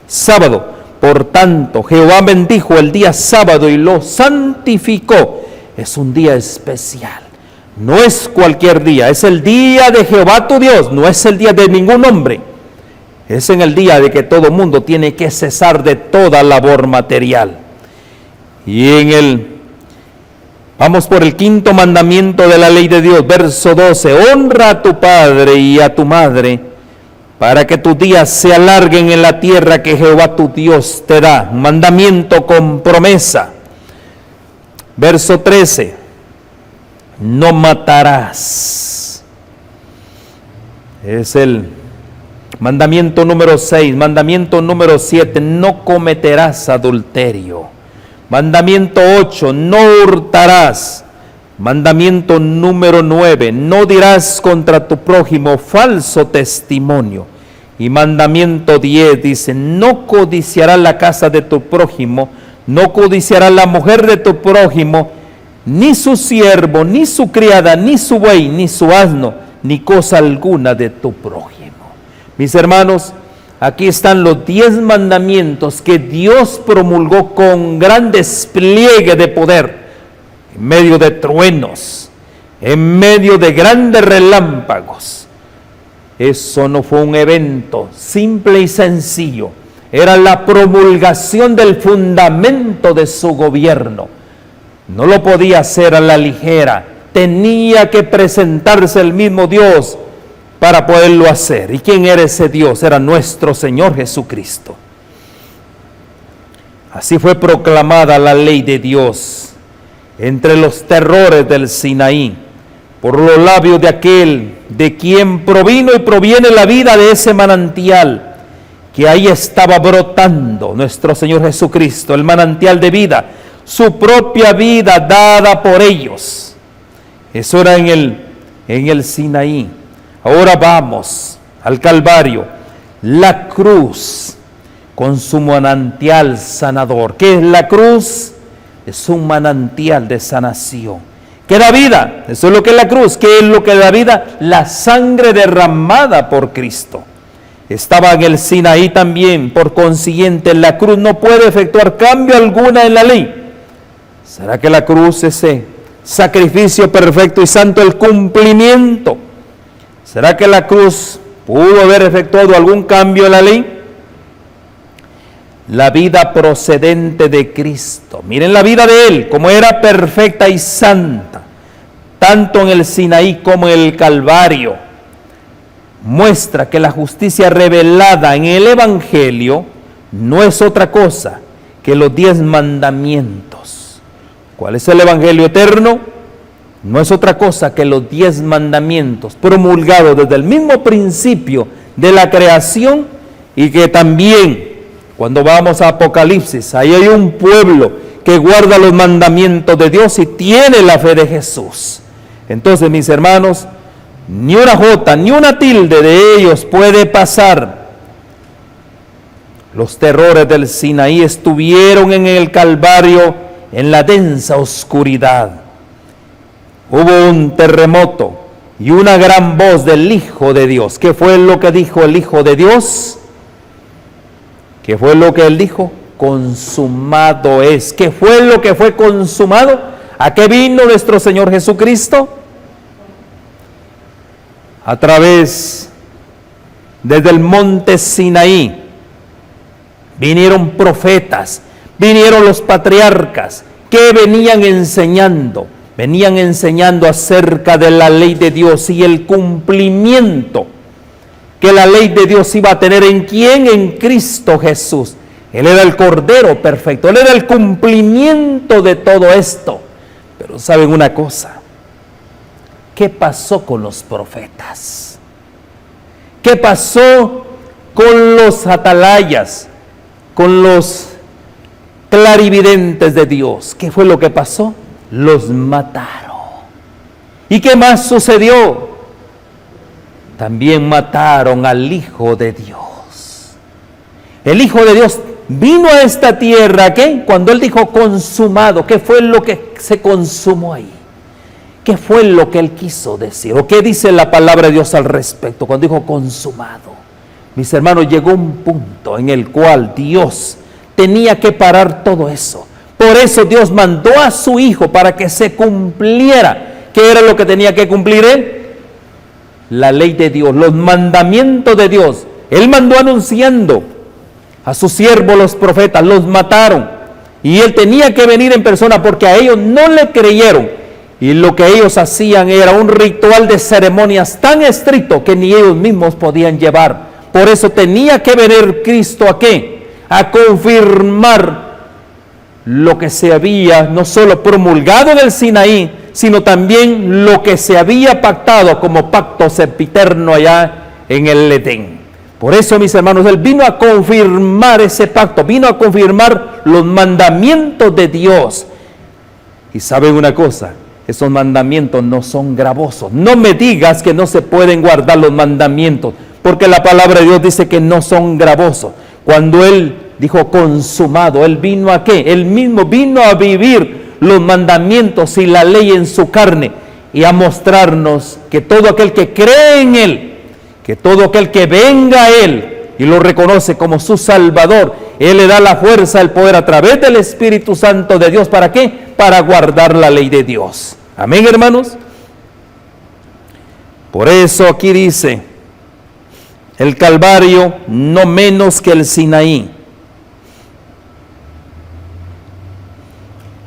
sábado. Por tanto, Jehová bendijo el día sábado y lo santificó. Es un día especial. No es cualquier día, es el día de Jehová tu Dios, no es el día de ningún hombre. Es en el día de que todo mundo tiene que cesar de toda labor material. Vamos por el quinto mandamiento de la ley de Dios, verso 12. Honra a tu padre y a tu madre, para que tus días se alarguen en la tierra que Jehová tu Dios te da. Mandamiento con promesa. Verso 13. No matarás. Es el mandamiento número 6. Mandamiento número 7. No cometerás adulterio. Mandamiento 8. No hurtarás. Mandamiento número 9. No dirás contra tu prójimo falso testimonio. Y mandamiento 10 dice, no codiciarás la casa de tu prójimo, no codiciarás la mujer de tu prójimo, ni su siervo, ni su criada, ni su buey, ni su asno, ni cosa alguna de tu prójimo. Mis hermanos, aquí están los 10 mandamientos que Dios promulgó con gran despliegue de poder, en medio de truenos, en medio de grandes relámpagos. Eso no fue un evento simple y sencillo. Era la promulgación del fundamento de su gobierno. No lo podía hacer a la ligera. Tenía que presentarse el mismo Dios para poderlo hacer. ¿Y quién era ese Dios? Era nuestro Señor Jesucristo. Así fue proclamada la ley de Dios entre los terrores del Sinaí, por los labios de aquel de quien provino y proviene la vida de ese manantial, que ahí estaba brotando nuestro Señor Jesucristo, el manantial de vida, su propia vida dada por ellos. Eso era en el Sinaí. Ahora vamos al Calvario, la cruz con su manantial sanador. ¿Qué es la cruz? Es un manantial de sanación. ¿Qué da vida? Eso es lo que es la cruz. ¿Qué es lo que da vida? La sangre derramada por Cristo. Estaba en el Sinaí también. Por consiguiente, la cruz no puede efectuar cambio alguna en la ley. ¿Será que la cruz, ese sacrificio perfecto y santo, el cumplimiento? ¿Será que la cruz pudo haber efectuado algún cambio en la ley? La vida procedente de Cristo. Miren la vida de Él, como era perfecta y santa, tanto en el Sinaí como en el Calvario. Muestra que la justicia revelada en el Evangelio no es otra cosa que los 10 mandamientos. ¿Cuál es el Evangelio eterno? no es otra cosa que los 10 mandamientos promulgados desde el mismo principio de la creación, y que también cuando vamos a Apocalipsis, ahí hay un pueblo que guarda los mandamientos de Dios y tiene la fe de Jesús. Entonces, mis hermanos, ni una jota, ni una tilde de ellos puede pasar. Los terrores del Sinaí estuvieron en el Calvario en la densa oscuridad. Hubo un terremoto y una gran voz del Hijo de Dios. ¿Qué fue lo que dijo el Hijo de Dios? ¿Qué fue lo que él dijo? Consumado es. ¿Qué fue lo que fue consumado? ¿A qué vino nuestro Señor Jesucristo? A través, desde el monte Sinaí, vinieron profetas, vinieron los patriarcas, que venían enseñando acerca de la ley de Dios y el cumplimiento que la ley de Dios iba a tener en ¿quién? En Cristo Jesús. Él era el Cordero perfecto, Él era el cumplimiento de todo esto. Pero ¿saben una cosa? ¿Qué pasó con los profetas? ¿Qué pasó con los atalayas, con los clarividentes de Dios? ¿Qué fue lo que pasó? Los mataron. ¿Y qué más sucedió? También mataron al Hijo de Dios. El Hijo de Dios vino a esta tierra, ¿qué? Cuando Él dijo consumado, ¿qué fue lo que se consumó ahí? ¿Qué fue lo que Él quiso decir? ¿O qué dice la palabra de Dios al respecto cuando dijo consumado? Mis hermanos, llegó un punto en el cual Dios tenía que parar todo eso. Por eso Dios mandó a su Hijo para que se cumpliera. ¿Qué era lo que tenía que cumplir Él? La ley de Dios, los mandamientos de Dios. Él mandó anunciando a sus siervos los profetas, los mataron. Y Él tenía que venir en persona porque a ellos no le creyeron. Y lo que ellos hacían era un ritual de ceremonias tan estricto que ni ellos mismos podían llevar. Por eso tenía que venir Cristo ¿a qué? A confirmar lo que se había no solo promulgado en el Sinaí, sino también lo que se había pactado como pacto sempiterno allá en el Edén. Por eso, mis hermanos, Él vino a confirmar ese pacto, vino a confirmar los mandamientos de Dios. Y saben una cosa, esos mandamientos no son gravosos. No me digas que no se pueden guardar los mandamientos, porque la palabra de Dios dice que no son gravosos. Cuando Él dijo consumado, Él vino ¿a qué? Él mismo vino a vivir los mandamientos y la ley en su carne y a mostrarnos que todo aquel que cree en Él, que todo aquel que venga a Él y lo reconoce como su Salvador, Él le da la fuerza, el poder a través del Espíritu Santo de Dios. ¿Para qué? Para guardar la ley de Dios. Amén, hermanos. Por eso aquí dice, el Calvario no menos que el Sinaí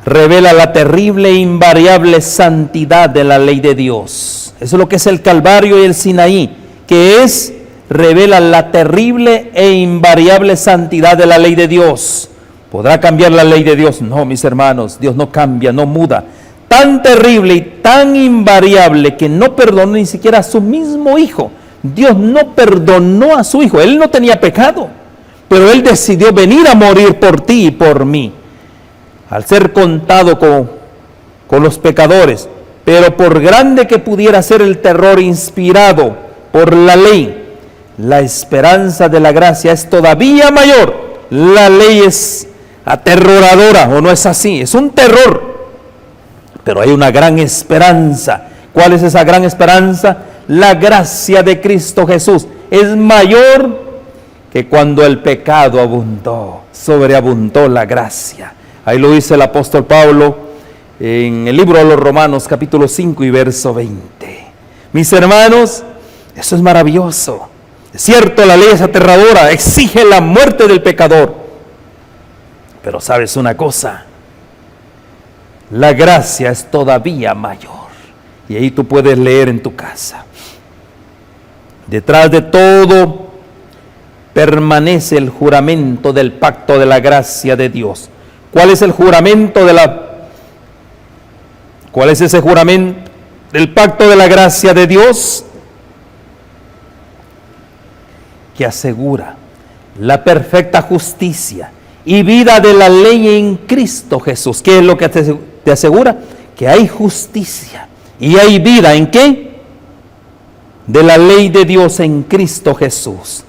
revela la terrible e invariable santidad de la ley de Dios. Eso es lo que es el Calvario y el Sinaí, que revela la terrible e invariable santidad de la ley de Dios. ¿Podrá cambiar la ley de Dios? No, mis hermanos, Dios no cambia, no muda. Tan terrible y tan invariable que no perdonó ni siquiera a su mismo Hijo. Dios no perdonó a su Hijo. Él no tenía pecado, pero Él decidió venir a morir por ti y por mí. Al ser contado con los pecadores, pero por grande que pudiera ser el terror inspirado por la ley, la esperanza de la gracia es todavía mayor. La ley es aterroradora, ¿o no es así? Es un terror, pero hay una gran esperanza. ¿Cuál es esa gran esperanza? La gracia de Cristo Jesús es mayor que cuando el pecado abundó, sobreabundó la gracia. Ahí lo dice el apóstol Pablo en el libro de los Romanos, capítulo 5 y verso 20. Mis hermanos, eso es maravilloso. Es cierto, la ley es aterradora, exige la muerte del pecador. Pero sabes una cosa, la gracia es todavía mayor. Y ahí tú puedes leer en tu casa. Detrás de todo permanece el juramento del pacto de la gracia de Dios. ¿Cuál es el juramento ¿Cuál es ese juramento del pacto de la gracia de Dios? Que asegura la perfecta justicia y vida de la ley en Cristo Jesús. ¿Qué es lo que te asegura? Que hay justicia y hay vida. ¿En qué? De la ley de Dios en Cristo Jesús.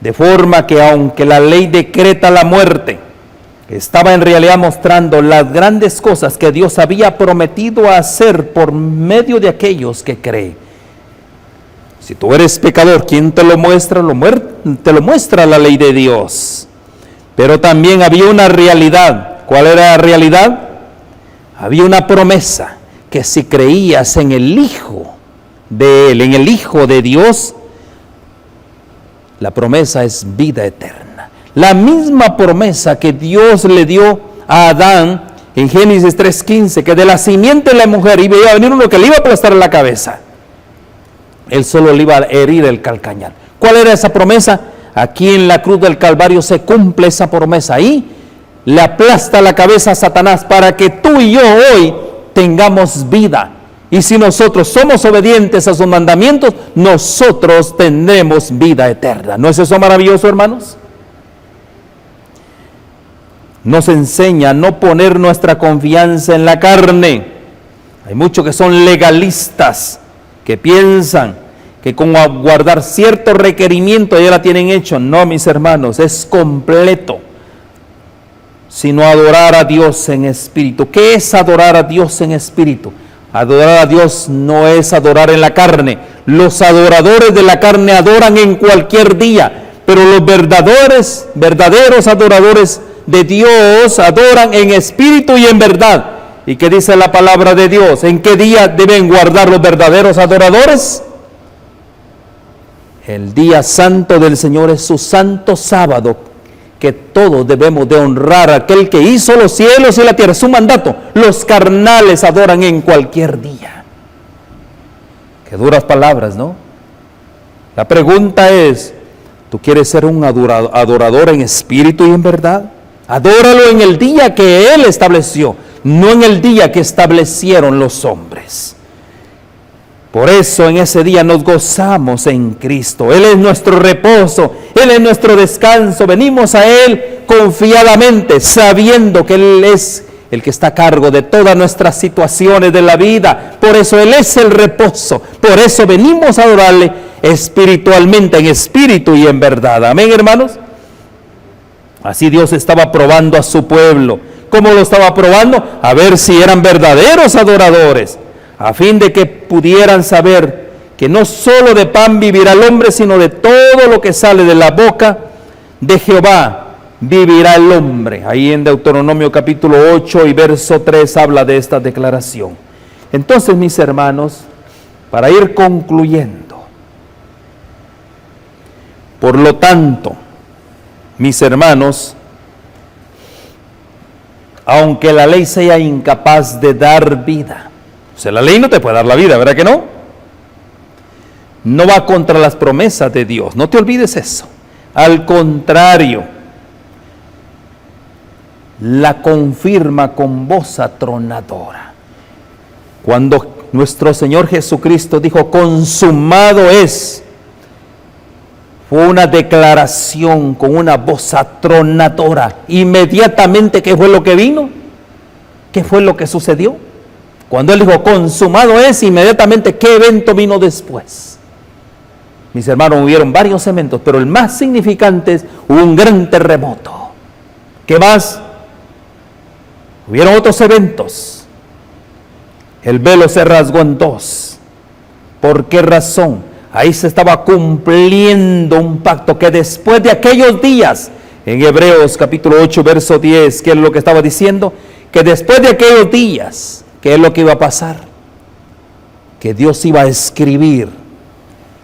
De forma que aunque la ley decreta la muerte, estaba en realidad mostrando las grandes cosas que Dios había prometido hacer por medio de aquellos que creen. Si tú eres pecador, ¿quién te lo muestra? Te lo muestra la ley de Dios. Pero también había una realidad. ¿Cuál era la realidad? Había una promesa, que si creías en el Hijo de Él, en el Hijo de Dios, la promesa es vida eterna. La misma promesa que Dios le dio a Adán en Génesis 3:15, que de la simiente de la mujer iba a venir uno que le iba a aplastar la cabeza. Él solo le iba a herir el calcañar. ¿Cuál era esa promesa? Aquí en la cruz del Calvario se cumple esa promesa. Ahí le aplasta la cabeza a Satanás para que tú y yo hoy tengamos vida. Y si nosotros somos obedientes a sus mandamientos, nosotros tendremos vida eterna. ¿No es eso maravilloso, hermanos? Nos enseña a no poner nuestra confianza en la carne. Hay muchos que son legalistas, que piensan que con guardar cierto requerimiento ya la tienen hecho. No, mis hermanos, es completo. Sino adorar a Dios en espíritu. ¿Qué es adorar a Dios en espíritu? Adorar a Dios no es adorar en la carne. Los adoradores de la carne adoran en cualquier día, pero los verdaderos adoradores de Dios adoran en espíritu y en verdad. ¿Y qué dice la palabra de Dios? ¿En qué día deben guardar los verdaderos adoradores? El día santo del Señor es su santo sábado, que todos debemos de honrar a aquel que hizo los cielos y la tierra, su mandato. Los carnales adoran en cualquier día. Qué duras palabras, ¿no? La pregunta es, ¿tú quieres ser un adorador en espíritu y en verdad? Adóralo en el día que Él estableció, no en el día que establecieron los hombres. Por eso en ese día nos gozamos en Cristo. Él es nuestro reposo, Él es nuestro descanso. Venimos a Él confiadamente, sabiendo que Él es el que está a cargo de todas nuestras situaciones de la vida. Por eso Él es el reposo. Por eso venimos a adorarle espiritualmente, en espíritu y en verdad. Amén, hermanos. Así Dios estaba probando a su pueblo. ¿Cómo lo estaba probando? A ver si eran verdaderos adoradores, a fin de que pudieran saber que no solo de pan vivirá el hombre, sino de todo lo que sale de la boca de Jehová vivirá el hombre. Ahí en Deuteronomio capítulo 8 y verso 3 habla de esta declaración. Entonces, mis hermanos, para ir concluyendo, por lo tanto, mis hermanos, aunque la ley sea incapaz de dar vida, o sea, la ley no te puede dar la vida, ¿verdad que no? No va contra las promesas de Dios, no te olvides eso. Al contrario, la confirma con voz atronadora. Cuando nuestro Señor Jesucristo dijo, consumado es, fue una declaración con una voz atronadora. Inmediatamente, ¿qué fue lo que vino? ¿Qué fue lo que sucedió? Cuando Él dijo, consumado es, inmediatamente, ¿qué evento vino después? Mis hermanos, hubieron varios eventos, pero el más significante es un gran terremoto. ¿Qué más? Hubieron otros eventos. El velo se rasgó en dos. ¿Por qué razón? Ahí se estaba cumpliendo un pacto que después de aquellos días, en Hebreos capítulo 8, verso 10, ¿qué es lo que estaba diciendo? Que después de aquellos días, ¿qué es lo que iba a pasar? Que Dios iba a escribir.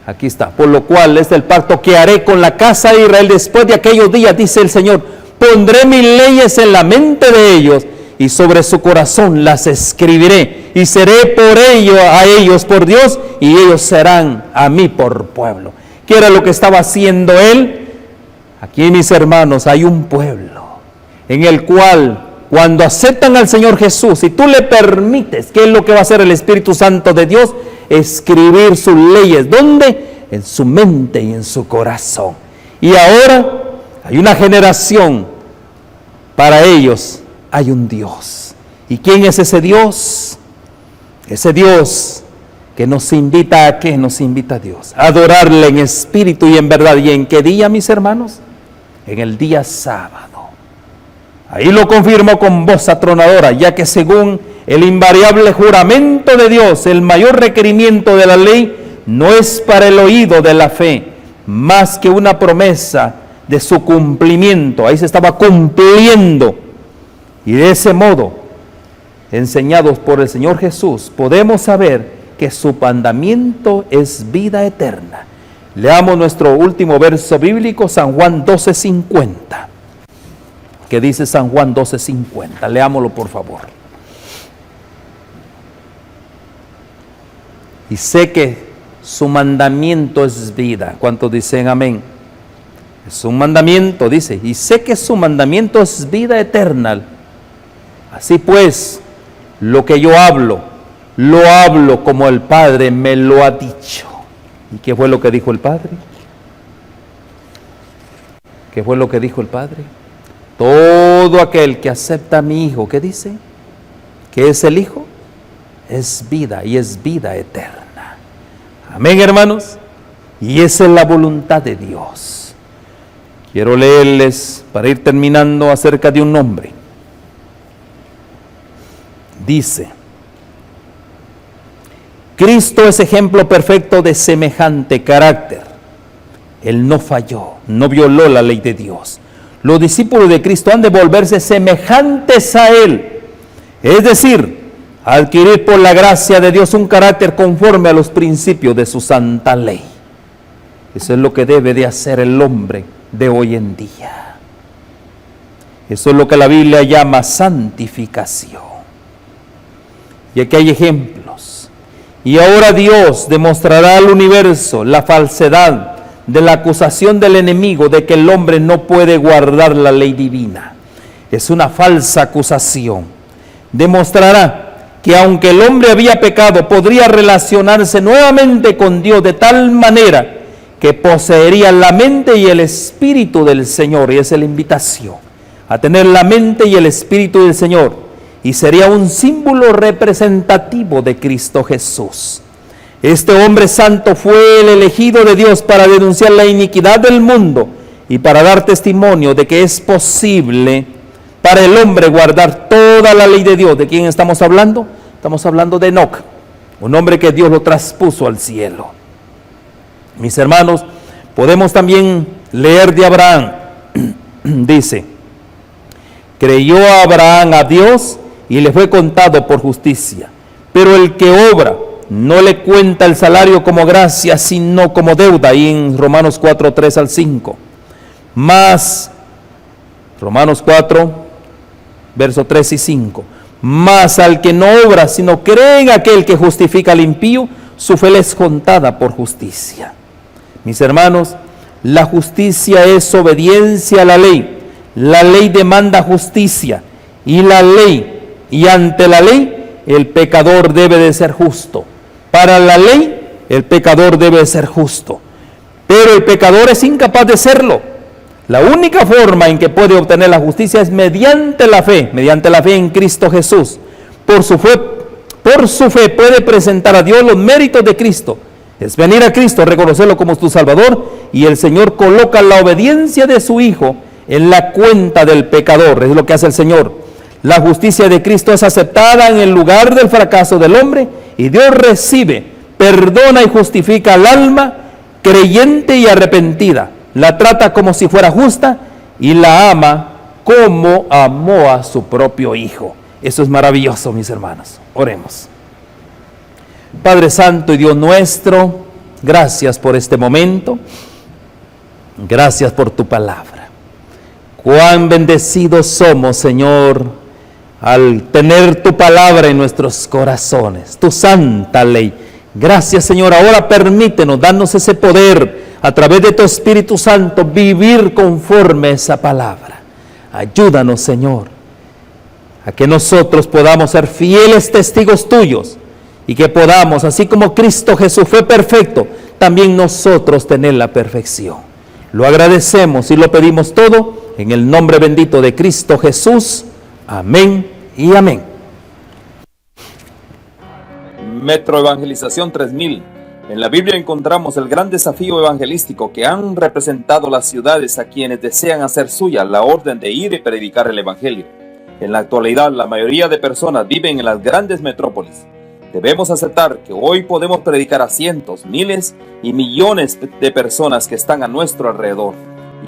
Aquí está. Por lo cual es el pacto que haré con la casa de Israel después de aquellos días, dice el Señor. Pondré mis leyes en la mente de ellos y sobre su corazón las escribiré. Y seré por ello a ellos por Dios y ellos serán a mí por pueblo. ¿Qué era lo que estaba haciendo Él? Aquí, mis hermanos, hay un pueblo en el cual cuando aceptan al Señor Jesús y tú le permites, ¿qué es lo que va a hacer el Espíritu Santo de Dios? Escribir sus leyes. ¿Dónde? En su mente y en su corazón. Y ahora hay una generación, para ellos hay un Dios. ¿Y quién es ese Dios? Ese Dios que nos invita a ¿qué? Nos invita a Dios, a adorarle en espíritu y en verdad. ¿Y en qué día, mis hermanos? En el día sábado. Ahí lo confirmó con voz atronadora, ya que según el invariable juramento de Dios, el mayor requerimiento de la ley no es para el oído de la fe, más que una promesa de su cumplimiento. Ahí se estaba cumpliendo. Y de ese modo, enseñados por el Señor Jesús, podemos saber que su mandamiento es vida eterna. Leamos nuestro último verso bíblico, San Juan 12:50. ¿Qué dice San Juan 12:50? Leámoslo, por favor. Y sé que su mandamiento es vida. ¿Cuántos dicen amén? Es un mandamiento, dice, y sé que su mandamiento es vida eterna. Así pues, lo que yo hablo, lo hablo como el Padre me lo ha dicho. ¿Y qué fue lo que dijo el Padre? ¿Qué fue lo que dijo el Padre? Todo aquel que acepta a mi Hijo, ¿qué dice? ¿Qué es el Hijo? Es vida, y es vida eterna. Amén, hermanos. Y esa es la voluntad de Dios. Quiero leerles, para ir terminando, acerca de un hombre. Dice: Cristo es ejemplo perfecto de semejante carácter. Él no falló, no violó la ley de Dios. Los discípulos de Cristo han de volverse semejantes a Él, es decir, adquirir por la gracia de Dios un carácter conforme a los principios de su santa ley. Eso es lo que debe de hacer el hombre de hoy en día. Eso es lo que la Biblia llama santificación. Y aquí hay ejemplos. Y ahora Dios demostrará al universo la falsedad de la acusación del enemigo de que el hombre no puede guardar la ley divina. Es una falsa acusación. Demostrará que aunque el hombre había pecado, podría relacionarse nuevamente con Dios de tal manera que poseería la mente y el espíritu del Señor. Y esa es la invitación, a tener la mente y el espíritu del Señor. Y sería un símbolo representativo de Cristo Jesús. Este hombre santo fue el elegido de Dios para denunciar la iniquidad del mundo y para dar testimonio de que es posible para el hombre guardar toda la ley de Dios. ¿De quién estamos hablando? Estamos hablando de Enoc, un hombre que Dios lo traspuso al cielo. Mis hermanos, podemos también leer de Abraham. Dice: creyó Abraham a Dios y le fue contado por justicia. Pero el que obra no le cuenta el salario como gracia, sino como deuda. Ahí en Romanos 4, 3 al 5. Más, Romanos 4, versos 3 y 5. Más al que no obra, sino cree en aquel que justifica al impío, su fe le es contada por justicia. Mis hermanos, la justicia es obediencia a la ley. La ley demanda justicia. Y ante la ley, el pecador debe de ser justo. Para la ley, el pecador debe de ser justo. Pero el pecador es incapaz de serlo. La única forma en que puede obtener la justicia es mediante la fe en Cristo Jesús. Por su fe puede presentar a Dios los méritos de Cristo. Es venir a Cristo, reconocerlo como tu Salvador, y el Señor coloca la obediencia de su Hijo en la cuenta del pecador. Es lo que hace el Señor. La justicia de Cristo es aceptada en el lugar del fracaso del hombre, y Dios recibe, perdona y justifica al alma creyente y arrepentida. La trata como si fuera justa y la ama como amó a su propio Hijo. Eso es maravilloso, mis hermanos. Oremos. Padre Santo y Dios nuestro, gracias por este momento. Gracias por tu palabra. Cuán bendecidos somos, Señor, al tener tu palabra en nuestros corazones, tu santa ley. Gracias, Señor. Ahora permítenos, darnos ese poder a través de tu Espíritu Santo, vivir conforme a esa palabra. Ayúdanos, Señor, a que nosotros podamos ser fieles testigos tuyos y que podamos, así como Cristo Jesús fue perfecto, también nosotros tener la perfección. Lo agradecemos y lo pedimos todo en el nombre bendito de Cristo Jesús. Amén y amén. Metro Evangelización 3000. En la Biblia encontramos el gran desafío evangelístico que han representado las ciudades a quienes desean hacer suya la orden de ir y predicar el Evangelio. En la actualidad, la mayoría de personas viven en las grandes metrópolis. Debemos aceptar que hoy podemos predicar a cientos, miles y millones de personas que están a nuestro alrededor.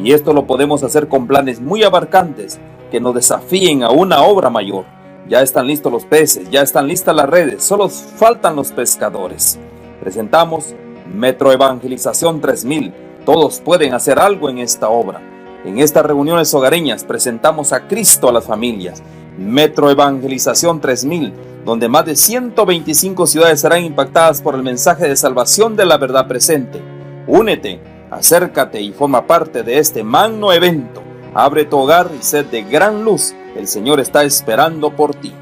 Y esto lo podemos hacer con planes muy abarcantes que nos desafíen a una obra mayor. Ya están listos los peces, ya están listas las redes, solo faltan los pescadores. Presentamos Metro Evangelización 3000. Todos pueden hacer algo en esta obra. En estas reuniones hogareñas presentamos a Cristo a las familias. Metro Evangelización 3000, donde más de 125 ciudades serán impactadas por el mensaje de salvación de la verdad presente. Únete, acércate y forma parte de este magno evento. Abre tu hogar y sed de gran luz. El Señor está esperando por ti.